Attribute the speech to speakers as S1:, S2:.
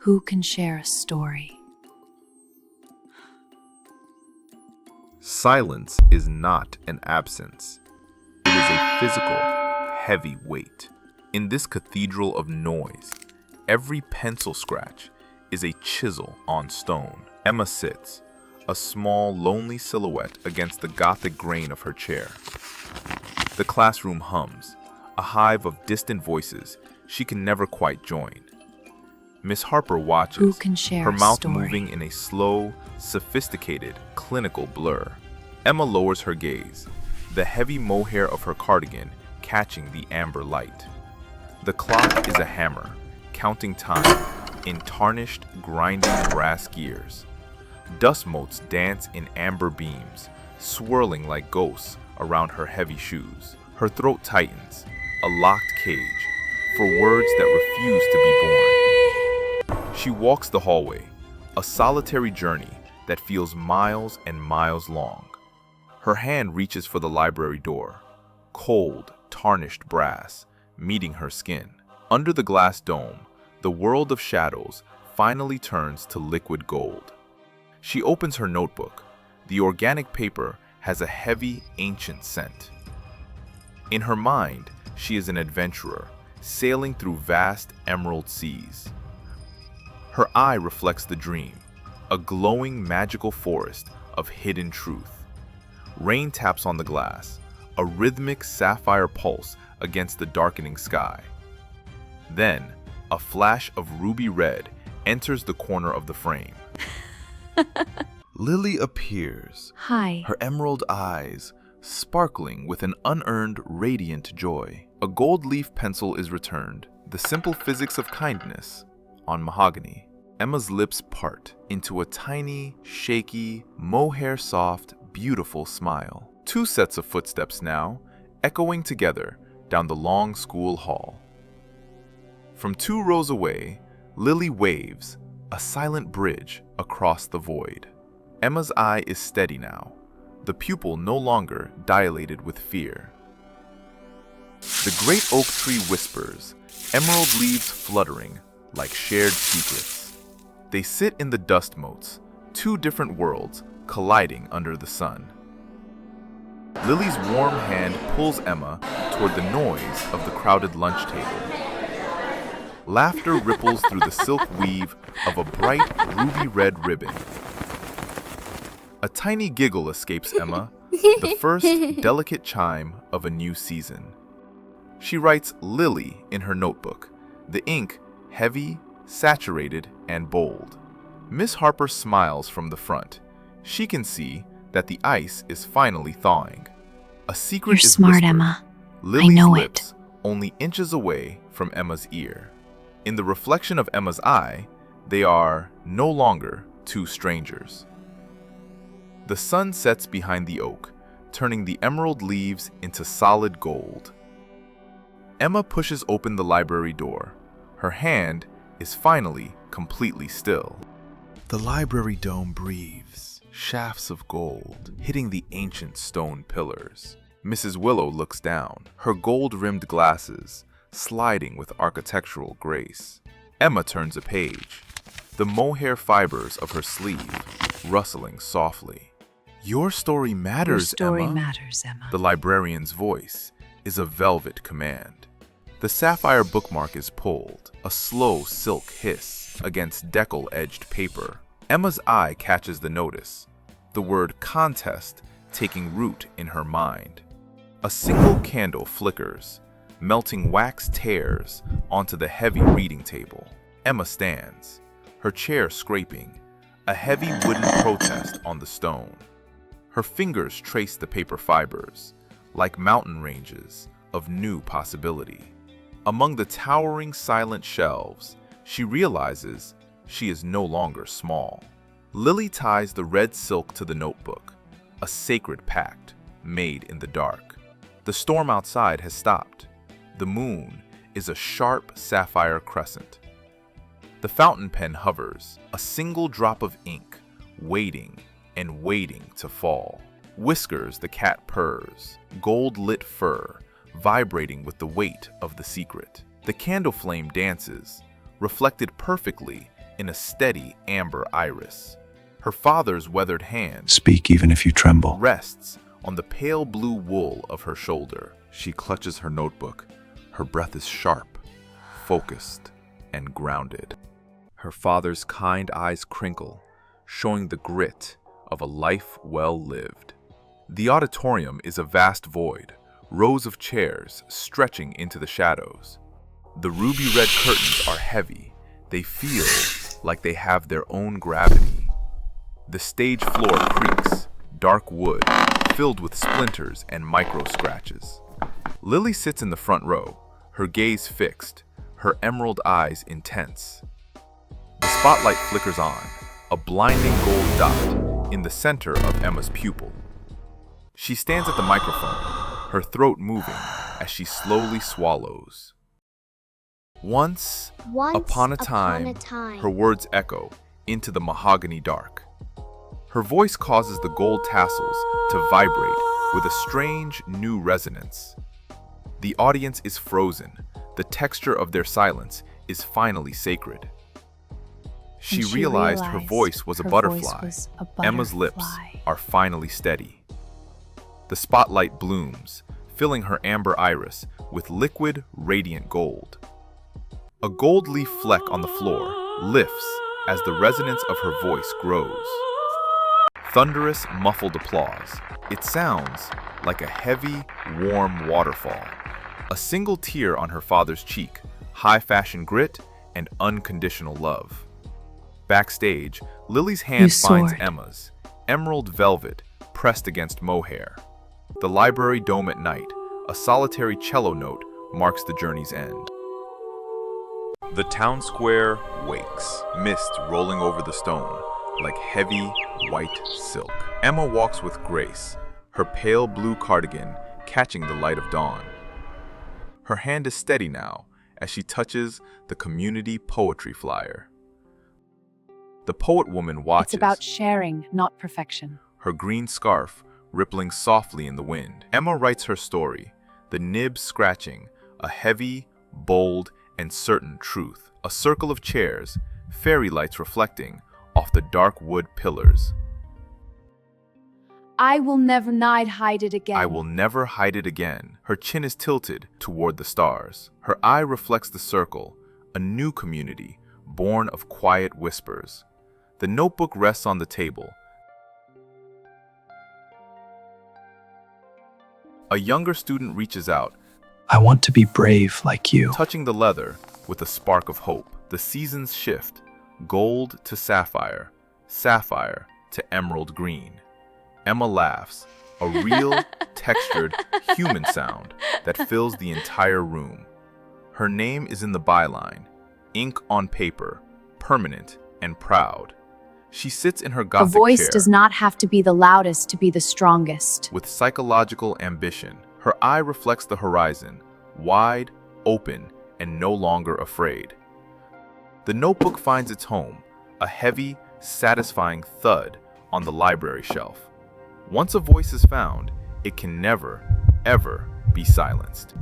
S1: Who can share a story?
S2: Silence is not an absence. It is a physical, heavy weight. In this cathedral of noise, every pencil scratch is a chisel on stone. Emma sits, a small, lonely silhouette against the gothic grain of her chair. The classroom hums, a hive of distant voices she can never quite join. Miss Harper watches,
S1: Who can share
S2: her
S1: a
S2: mouth
S1: story?
S2: moving in a slow, sophisticated, clinical blur. Emma lowers her gaze, the heavy mohair of her cardigan catching the amber light. The clock is a hammer, counting time in tarnished, grinding brass gears. Dust motes dance in amber beams, swirling like ghosts around her heavy shoes. Her throat tightens, a locked cage, for words that refuse to be born. She walks the hallway, a solitary journey that feels miles and miles long. Her hand reaches for the library door, cold, tarnished brass, meeting her skin. Under the glass dome, the world of shadows finally turns to liquid gold. She opens her notebook. The organic paper has a heavy, ancient scent. In her mind, she is an adventurer, sailing through vast emerald seas. Her eye reflects the dream, a glowing, magical forest of hidden truth. Rain taps on the glass, a rhythmic sapphire pulse against the darkening sky. Then, a flash of ruby red enters the corner of the frame. Lily appears,
S1: Hi.
S2: her emerald eyes sparkling with an unearned, radiant joy. A gold leaf pencil is returned, the simple physics of kindness, on mahogany. Emma's lips part into a tiny, shaky, mohair-soft, beautiful smile. Two sets of footsteps now, echoing together down the long school hall. From 2 rows away, Lily waves, a silent bridge across the void. Emma's eye is steady now, the pupil no longer dilated with fear. The great oak tree whispers, emerald leaves fluttering like shared secrets. They sit in the dust motes, 2 different worlds colliding under the sun. Lily's warm hand pulls Emma toward the noise of the crowded lunch table. Laughter ripples through the silk weave of a bright ruby-red ribbon. A tiny giggle escapes Emma, the first delicate chime of a new season. She writes Lily in her notebook, the ink heavy, saturated, and bold. Miss Harper smiles from the front. She can see that the ice is finally thawing. A secret
S1: You're
S2: is
S1: smart,
S2: whispered,
S1: Emma.
S2: Lily's
S1: know
S2: lips only inches away from Emma's ear. In the reflection of Emma's eye, they are no longer 2 strangers. The sun sets behind the oak, turning the emerald leaves into solid gold. Emma pushes open the library door. Her hand is finally completely still. The library dome breathes, shafts of gold hitting the ancient stone pillars. Mrs. Willow looks down, her gold-rimmed glasses sliding with architectural grace. Emma turns a page, the mohair fibers of her sleeve rustling softly. Your story matters, Emma. The librarian's voice is a velvet command. The sapphire bookmark is pulled, a slow silk hiss against decal-edged paper. Emma's eye catches the notice, the word contest taking root in her mind. A single candle flickers, melting wax tears onto the heavy reading table. Emma stands, her chair scraping, a heavy wooden protest on the stone. Her fingers trace the paper fibers, like mountain ranges of new possibility. Among the towering silent shelves, she realizes she is no longer small. Lily ties the red silk to the notebook, a sacred pact made in the dark. The storm outside has stopped. The moon is a sharp sapphire crescent. The fountain pen hovers, a single drop of ink, waiting and waiting to fall. Whiskers the cat purrs, gold-lit fur, vibrating with the weight of the secret. The candle flame dances, reflected perfectly in a steady amber iris. Her father's weathered hand
S3: Speak even if you tremble.
S2: rests on the pale blue wool of her shoulder. She clutches her notebook. Her breath is sharp, focused, and grounded. Her father's kind eyes crinkle, showing the grit of a life well lived. The auditorium is a vast void, rows of chairs stretching into the shadows. The ruby-red curtains are heavy. They feel like they have their own gravity. The stage floor creaks, dark wood, filled with splinters and micro-scratches. Lily sits in the front row, her gaze fixed, her emerald eyes intense. The spotlight flickers on, a blinding gold dot in the center of Emma's pupil. She stands at the microphone, her throat moving as she slowly swallows. Once upon a time, her words echo into the mahogany dark. Her voice causes the gold tassels to vibrate with a strange new resonance. The audience is frozen. The texture of their silence is finally sacred. She realized her voice was a butterfly. Emma's lips are finally steady. The spotlight blooms, filling her amber iris with liquid, radiant gold. A gold leaf fleck on the floor lifts as the resonance of her voice grows. Thunderous, muffled applause. It sounds like a heavy, warm waterfall. A single tear on her father's cheek, high-fashion grit, and unconditional love. Backstage, Lily's hand finds Emma's, emerald velvet pressed against mohair. The library dome at night, a solitary cello note marks the journey's end. The town square wakes, mist rolling over the stone, like heavy, white silk. Emma walks with grace, her pale blue cardigan catching the light of dawn. Her hand is steady now as she touches the community poetry flyer. The poet woman watches.
S1: It's about sharing, not perfection.
S2: Her green scarf rippling softly in the wind. Emma writes her story, the nib scratching, a heavy, bold, and certain truth. A circle of chairs, fairy lights reflecting off the dark wood pillars.
S1: I will never hide it again.
S2: I will never hide it again. Her chin is tilted toward the stars. Her eye reflects the circle, a new community, born of quiet whispers. The notebook rests on the table. A younger student reaches out,
S3: I want to be brave like you.
S2: touching the leather with a spark of hope. The seasons shift, gold to sapphire, sapphire to emerald green. Emma laughs, a real, textured, human sound that fills the entire room. Her name is in the byline, ink on paper, permanent and proud. She sits in her
S1: A
S2: Gothic
S1: voice
S2: chair
S1: does not have to be the loudest to be the strongest.
S2: with psychological ambition. Her eye reflects the horizon, wide, open, and no longer afraid. The notebook finds its home, a heavy, satisfying thud on the library shelf. Once a voice is found, it can never, ever be silenced.